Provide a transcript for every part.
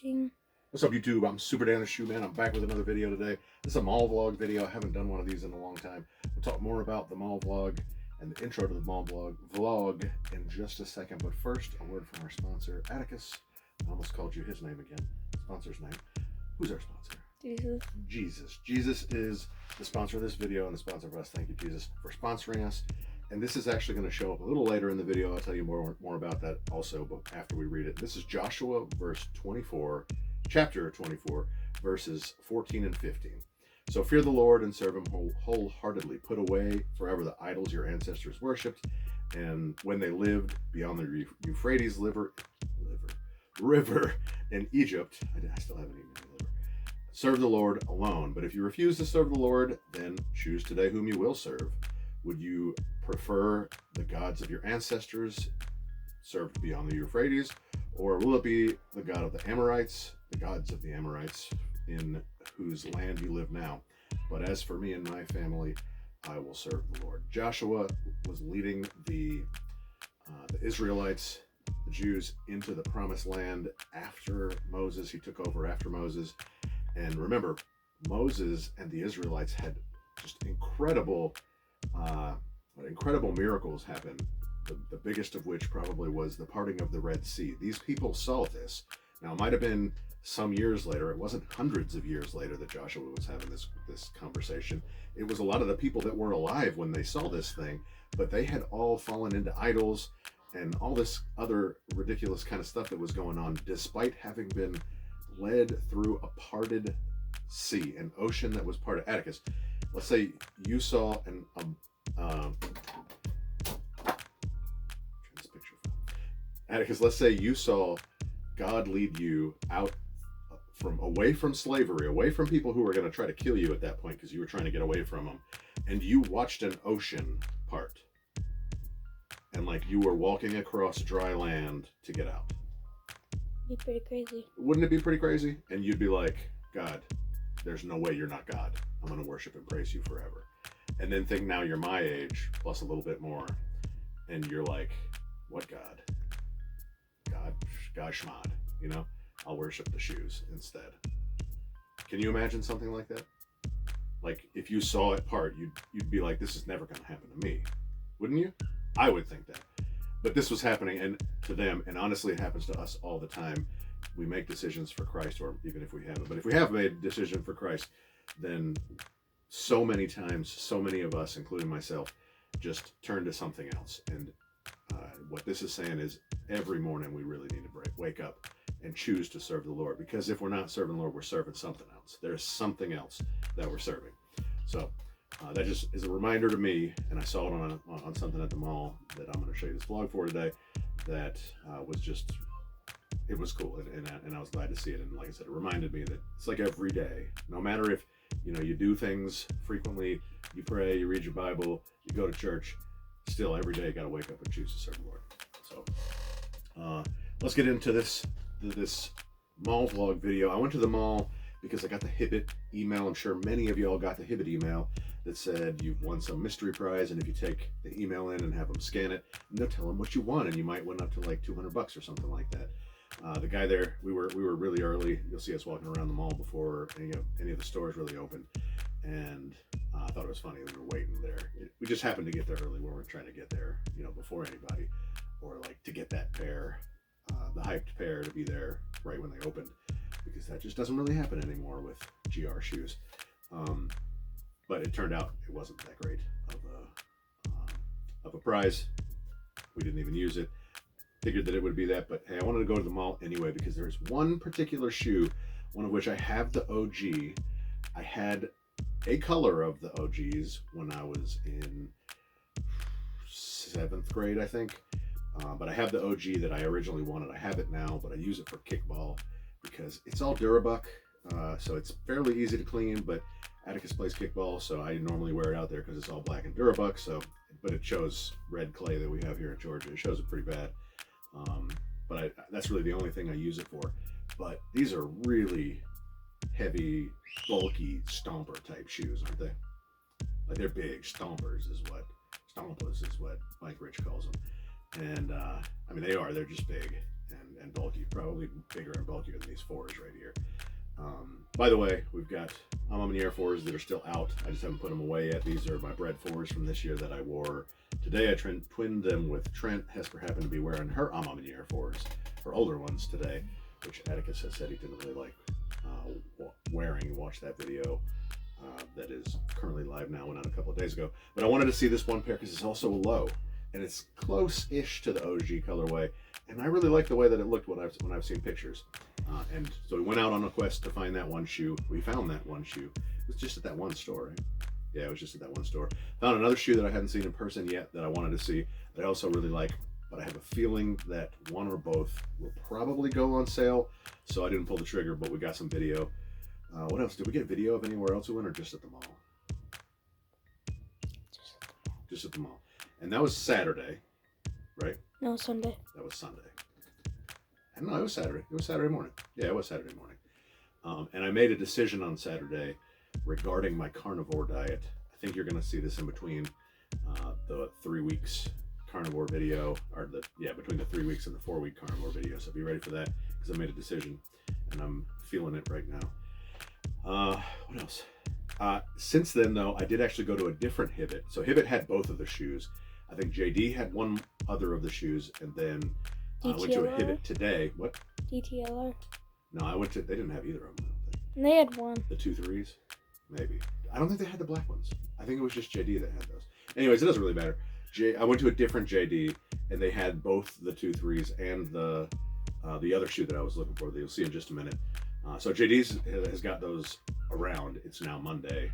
watching. What's up, YouTube? I'm Super Dan the Shoe Man. I'm back with another video today. This is a mall vlog video. I haven't done one of these in a long time. We'll talk more about the mall vlog and the intro to the mall vlog in just a second. But first, a word from our sponsor, Atticus. I almost called you his name again. Sponsor's name. Who's our sponsor? Jesus. Jesus is the sponsor of this video and the sponsor of us. Thank you, Jesus, for sponsoring us. And this is actually going to show up a little later in the video. I'll tell you more about that also, but after we read it. This is Joshua chapter 24, verses 14 and 15. So fear the Lord and serve him wholeheartedly. Put away forever the idols your ancestors worshipped, and when they lived beyond the Euphrates river in Egypt. I still haven't eaten any liver. Serve the Lord alone. But if you refuse to serve the Lord, then choose today whom you will serve. Would you prefer the gods of your ancestors served beyond the Euphrates, or will it be the God of the Amorites, the gods of the Amorites in whose land you live now? But as for me and my family, I will serve the Lord. Joshua was leading the Israelites, the Jews, into the promised land after Moses. He took over after Moses. And remember, Moses and the Israelites had just incredible miracles happen. The biggest of which probably was the parting of the Red Sea. These people saw this. Now, it might have been some years later. It wasn't hundreds of years later that Joshua was having this conversation. It was a lot of the people that were alive when they saw this thing, but they had all fallen into idols and all this other ridiculous kind of stuff that was going on, despite having been led through a parted sea, an ocean that was part of Atticus. Let's say you saw Atticus, let's say you saw God lead you out away from slavery, away from people who were going to try to kill you at that point because you were trying to get away from them, and you watched an ocean part, and like you were walking across dry land to get out. Be pretty crazy. Wouldn't it be pretty crazy? And you'd be like, God, there's no way you're not God. I'm going to worship and praise you forever. And then think now you're my age, plus a little bit more, and you're like, what God? God Schmod, you know? I'll worship the shoes instead. Can you imagine something like that? Like, if you saw it part, you'd be like, this is never going to happen to me. Wouldn't you? I would think that. But this was happening and to them, and honestly, it happens to us all the time. We make decisions for Christ, or even if we haven't. But if we have made a decision for Christ, then so many times, so many of us, including myself, just turn to something else. And what this is saying is every morning we really need to wake up and choose to serve the Lord. Because if we're not serving the Lord, we're serving something else. There's something else that we're serving. So that just is a reminder to me, and I saw it on something at the mall that I'm going to show you this vlog for today, that was just, it was cool, and I was glad to see it. And like I said, it reminded me that it's like every day, no matter if you do things frequently, you pray, you read your Bible, you go to church, still every day you got to wake up and choose to serve the Lord. So let's get into this mall vlog video. I went to the mall because I got the Hibbett email. I'm sure many of y'all got the Hibbett email that said you've won some mystery prize, and if you take the email in and have them scan it, they'll tell them what you won, and you might win up to like $200 or something like that. The guy there, we were really early. You'll see us walking around the mall before any of the stores really opened, and I thought it was funny. We were waiting there. We just happened to get there early. We weren't trying to get there, before anybody, or like to get that pair, the hyped pair, to be there right when they opened, because that just doesn't really happen anymore with GR shoes. But it turned out it wasn't that great of a prize. We didn't even use it. Figured that it would be that, but hey, I wanted to go to the mall anyway because there's one particular shoe, one of which I have the OG. I had a color of the OGs when I was in 7th grade, I think. But I have the OG that I originally wanted. I have it now, but I use it for kickball because it's all Durabuck, so it's fairly easy to clean. But Atticus plays kickball, so I normally wear it out there because it's all black and Durabuck. But it shows red clay that we have here in Georgia. It shows it pretty bad. But that's really the only thing I use it for. But these are really heavy, bulky stomper type shoes, aren't they? Like, they're big. Stompas is what Mike Rich calls them. And I mean, they're just big. and bulky, probably bigger and bulkier than these 4s right here. By the way, we've got Amamaniere 4s that are still out. I just haven't put them away yet. These are my bread 4s from this year that I wore today. I twinned them with Trent. Hesper happened to be wearing her Amamaniere 4s, her older ones today, which Atticus has said he didn't really like wearing. Watch that video. That is currently live now, went out a couple of days ago. But I wanted to see this one pair because it's also a low, and it's close-ish to the OG colorway. And I really like the way that it looked when I've seen pictures. And so we went out on a quest to find that one shoe. We found that one shoe. It was just at that one store, right? Yeah, it was just at that one store. Found another shoe that I hadn't seen in person yet that I wanted to see, that I also really like. But I have a feeling that one or both will probably go on sale. So I didn't pull the trigger, but we got some video. What else? Did we get video of anywhere else we went, or just at the mall? Just at the mall. And that was Saturday, right? No, Sunday. That was Sunday. I don't know, it was Saturday. It was Saturday morning. Yeah, it was Saturday morning. And I made a decision on Saturday regarding my carnivore diet. I think you're going to see this in between the 3 weeks carnivore video, or between the 3 weeks and the 4 week carnivore video. So be ready for that, because I made a decision and I'm feeling it right now. What else? Since then, though, I did actually go to a different Hibbett. So Hibbett had both of the shoes. I think JD had one other of the shoes, and then I went to a Hibbett today. What? DTLR. No, I went to. They didn't have either of them, I don't think. And they had one. The 2 3s, maybe. I don't think they had the black ones. I think it was just JD that had those. Anyways, it doesn't really matter. I went to a different JD, and they had both the 2 3s and the other shoe that I was looking for that you'll see in just a minute. So JD's has got those around. It's now Monday.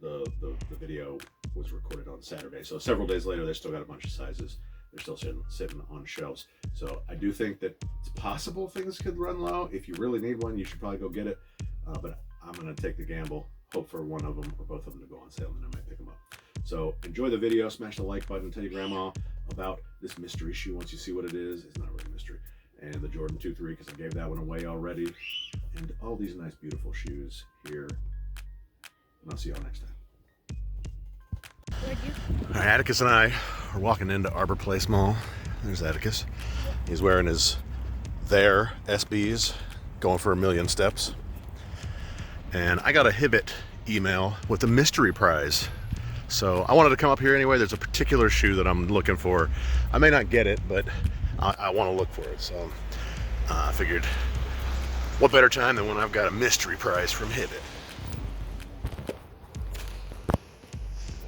The video was recorded on Saturday. So several days later, they still got a bunch of sizes. They're still sitting on shelves. So I do think that it's possible things could run low. If you really need one, you should probably go get it. But I'm going to take the gamble, hope for one of them or both of them to go on sale, and then I might pick them up. So enjoy the video, smash the like button, tell your grandma about this mystery shoe once you see what it is. It's not really a mystery. And the Jordan 2 3, because I gave that one away already. And all these nice, beautiful shoes here. And I'll see y'all next time. All right, Atticus and I are walking into Arbor Place Mall. There's Atticus. He's wearing their SBs, going for 1,000,000 steps. And I got a Hibbett email with a mystery prize. So I wanted to come up here anyway. There's a particular shoe that I'm looking for. I may not get it, but I want to look for it. So I figured, what better time than when I've got a mystery prize from Hibbett.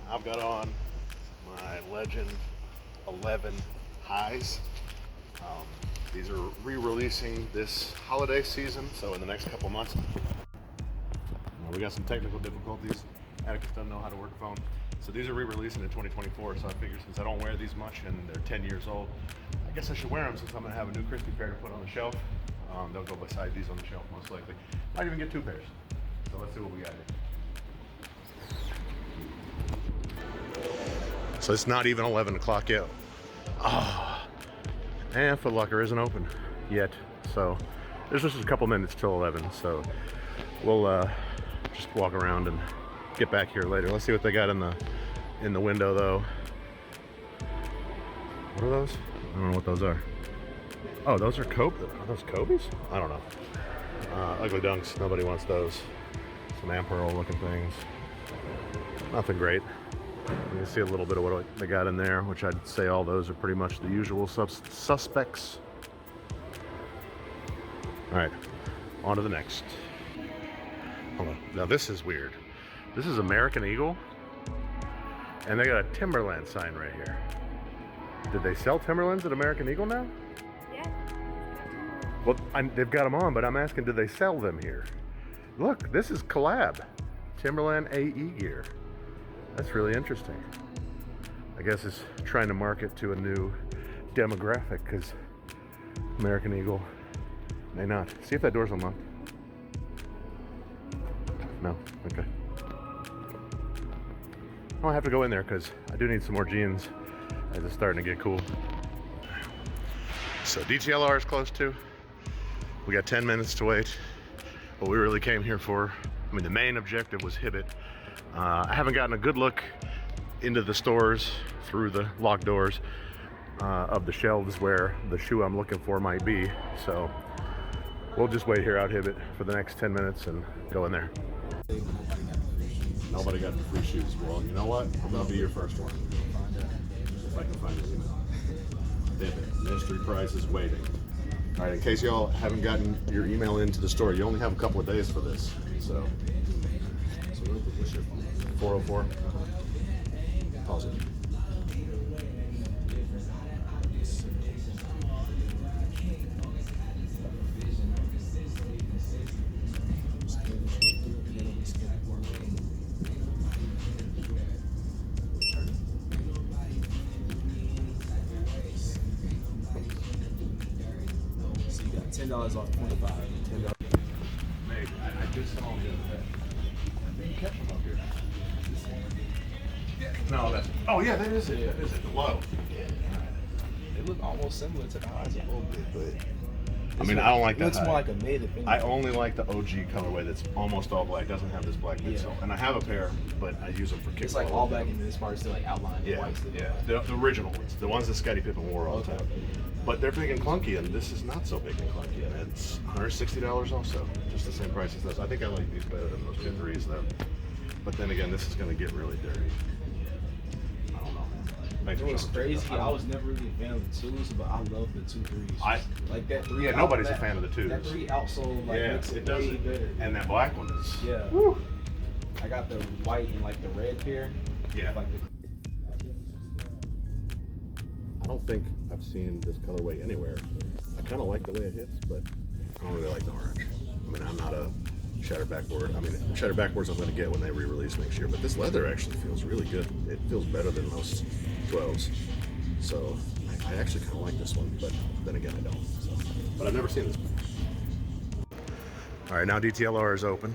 I've got on my Legend 11 highs. These are re-releasing this holiday season, so in the next couple months. We got some technical difficulties. Atticus doesn't know how to work a phone. So these are re-releasing in 2024, so I figured since I don't wear these much and they're 10 years old, I guess I should wear them since I'm going to have a new crispy pair to put on the shelf. They'll go beside these on the shelf most likely. Might even get 2 pairs. So let's see what we got here. So it's not even 11 o'clock yet. And Foot Locker isn't open yet. So there's just a couple minutes till 11. So we'll just walk around and get back here later. Let's see what they got in the window though. What are those? I don't know what those are. Oh, those are Kobe. Are those Kobe's? I don't know. Ugly Dunks. Nobody wants those. Some Ampearl looking things. Nothing great. You can see a little bit of what they got in there, which I'd say all those are pretty much the usual suspects. All right, on to the next. Hold on. Now this is weird. This is American Eagle, and they got a Timberland sign right here. Did they sell Timberlands at American Eagle now? Yeah. Well, they've got them on, but I'm asking, do they sell them here? Look, this is collab. Timberland AE gear. That's really interesting. I guess it's trying to market to a new demographic, because American Eagle may not. See if that door's unlocked. No? Okay. I'll have to go in there because I do need some more jeans as it's starting to get cool. So DTLR is close to. We got 10 minutes to wait. What we really came here for, I mean, the main objective was Hibbett. I haven't gotten a good look into the stores through the locked doors. of the shelves where the shoe I'm looking for might be. So we'll just wait here out Hibbett for the next 10 minutes and go in there. Nobody got the free shoes. Well, you know what? I'm gonna be your first one. If I can find his email. Hibbett, mystery price is waiting. All right, in case y'all haven't gotten your email into the store, you only have a couple of days for this. So What's your phone? 404. Pause it. So you got $10 off 25. $10. Mate, I just saw him the other day. I think you catch him up here. No, that's. Oh yeah, that is it. That is it. The low. They look almost similar to the highs a little bit, but I mean, I don't like it that. looks high. more like a mid. I only like the OG colorway that's almost all black. Doesn't have this black midsole. Yeah. And I have a pair, but I use them for kickball. It's like all black, and this part is still like outlined in Yeah, white. Still. yeah. The original ones, the ones that Scottie Pippen wore all the time. But they're big and clunky, and this is not so big and clunky, and it's $160 also, just the same price as this. I think I like these better than those 2.3s though. But then again, this is going to get really dirty. I don't know. Thanks It for was showing me. crazy. I was never really a fan of the twos, but I love the 2.3s. I- like that 3. Yeah, nobody's a fan of the twos. That 3 outsole like Yeah, makes it it does way it. better. And that black one is. Yeah. Woo. I got the white and like the red pair. Yeah. Like the, I don't think I've seen this colorway anywhere. I kind of like the way it hits, but I don't really like the orange. I mean, I'm not a shatter backboard. I mean, shatter backboards I'm going to get when they re-release next year, but this leather actually feels really good. It feels better than most 12s. So I actually kind of like this one, but then again, I don't. So. But I've never seen this one. All right, now DTLR is open.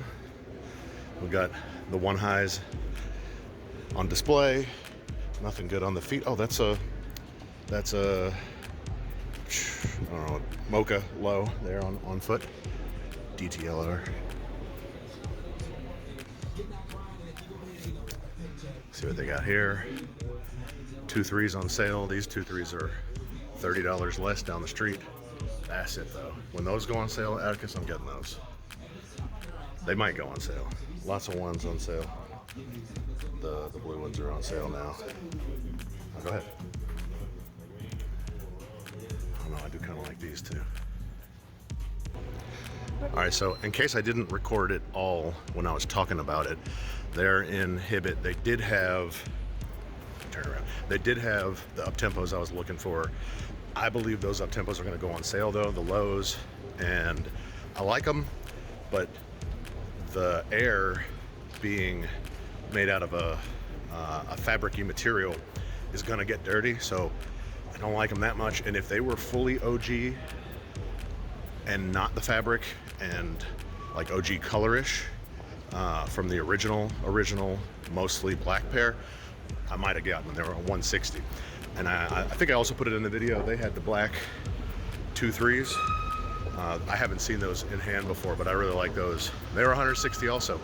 We've got the one highs on display. Nothing good on the feet. Oh, that's a I don't know, Mocha low there on foot. DTLR. See what they got here. 2.3s on sale. These 2.3s are $30 less down the street. That's it though. When those go on sale, Atticus, I'm getting those. They might go on sale. Lots of ones on sale. The blue ones are on sale now. Oh, go ahead. I don't know, I do kind of like these too. All right, so in case I didn't record it all when I was talking about it, there in Hibbett, they did have, turn around, they did have the up-tempos I was looking for. I believe those up-tempos are gonna go on sale though, the lows, and I like them, but the air being made out of a fabric-y material is gonna get dirty, so I don't like them that much. And if they were fully OG and not the fabric and like OG colorish from the original mostly black pair, I might have gotten them. They were on 160. And I think I also put it in the video, they had the black 2.3s. I haven't seen those in hand before, but I really like those. They were 160 also,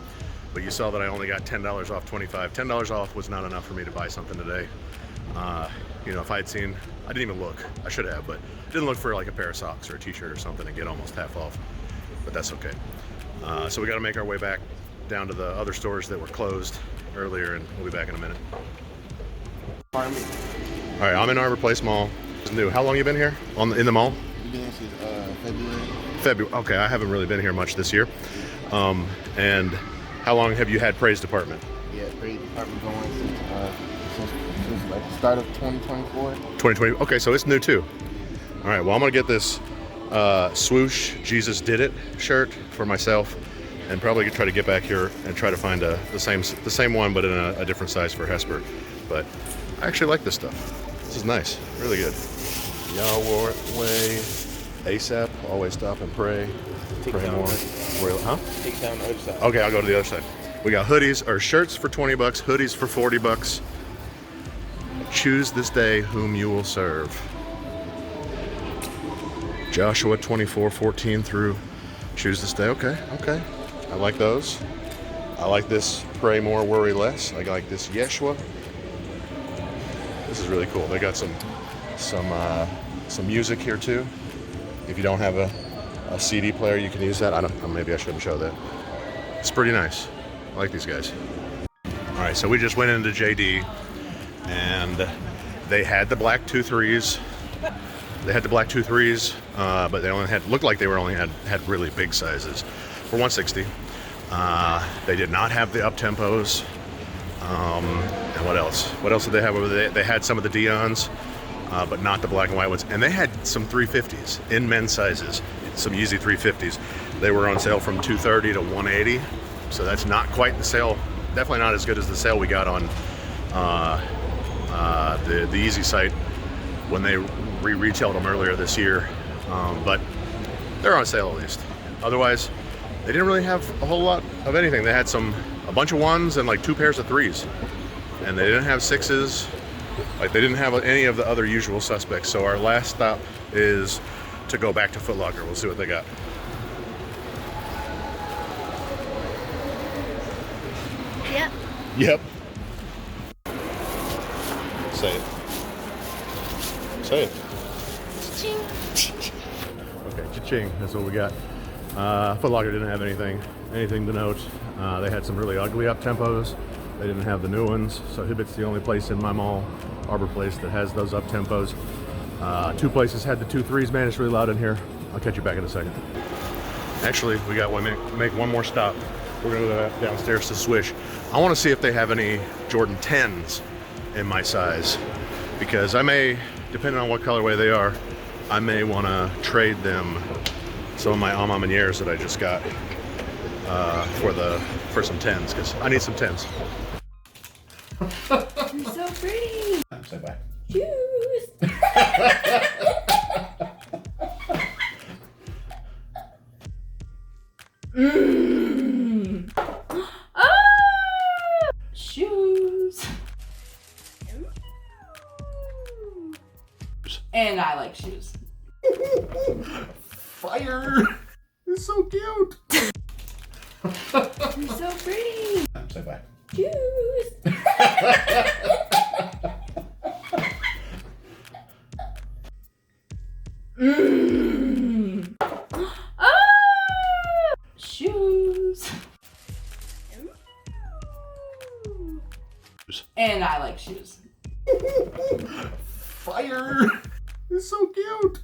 but you saw that I only got $10 off 25. $10 off was not enough for me to buy something today. You know, if I had seen, I didn't even look, I should have, but didn't look for like a pair of socks or a t-shirt or something and get almost half off, but that's okay. So we got to make our way back down to the other stores that were closed earlier, and we'll be back in a minute. All right, I'm in Arbor Place Mall. It's new. How long you been here in the mall? We've been here since February. February. Okay, I haven't really been here much this year. And how long have you had Praise Department? Yeah, great department going since like the start of 2024. 2020. Okay, so it's new too. All right. Well, I'm gonna get this swoosh Jesus Did It shirt for myself, and probably try to get back here and try to find the same one, but in a different size for Hesper. But I actually like this stuff. This is nice. Really good. Yahweh, ASAP. Always stop and pray. Pray more. Huh? Take down the other side. Okay, I'll go to the other side. We got hoodies or shirts for 20 bucks, hoodies for 40 bucks. Choose this day whom you will serve. Joshua 24:14 through choose this day. Okay. I like those. I like this pray more, worry less. I like this Yeshua. This is really cool. They got some some music here too. If you don't have a CD player, you can use that. I don't. Maybe I shouldn't show that. It's pretty nice. I like these guys. All right, so we just went into JD, and they had the black 2.3s. They had the black 2.3s, but they only looked like they were only had really big sizes for 160. They did not have the up tempos. And what else? What else did they have over there? They had some of the Dions, but not the black and white ones. And they had some 350s in men's sizes, some Yeezy 350s. They were on sale from $230 to $180. So that's not quite the sale. Definitely not as good as the sale we got on the Yeezy site when they re-retailed them earlier this year. But they're on sale at least. Otherwise, they didn't really have a whole lot of anything. They had a bunch of ones and like 2 pairs of 3s. And they didn't have 6s. Like, they didn't have any of the other usual suspects. So our last stop is to go back to Foot Locker. We'll see what they got. Yep. Yep. Say it. Say it. Ching. Okay, cha-ching. That's what we got. Foot Locker didn't have anything to note. They had some really ugly up tempos. They didn't have the new ones. So Hibbett's the only place in my mall, Arbor Place, that has those up tempos. 2 places had the 2.3s. Man, it's really loud in here. I'll catch you back in a second. Actually, we got make one more stop. We're gonna go downstairs to Swish. I want to see if they have any Jordan 10s in my size, because I may, depending on what colorway they are, I may want to trade them some of my Ama Manières that I just got for some 10s, because I need some 10s. You're so pretty. Say bye. Shoes. Shoes. And I like shoes. Fire! It's so cute. You're so pretty. Say bye. Shoes. Shoes. And I like shoes. Fire! It's so cute.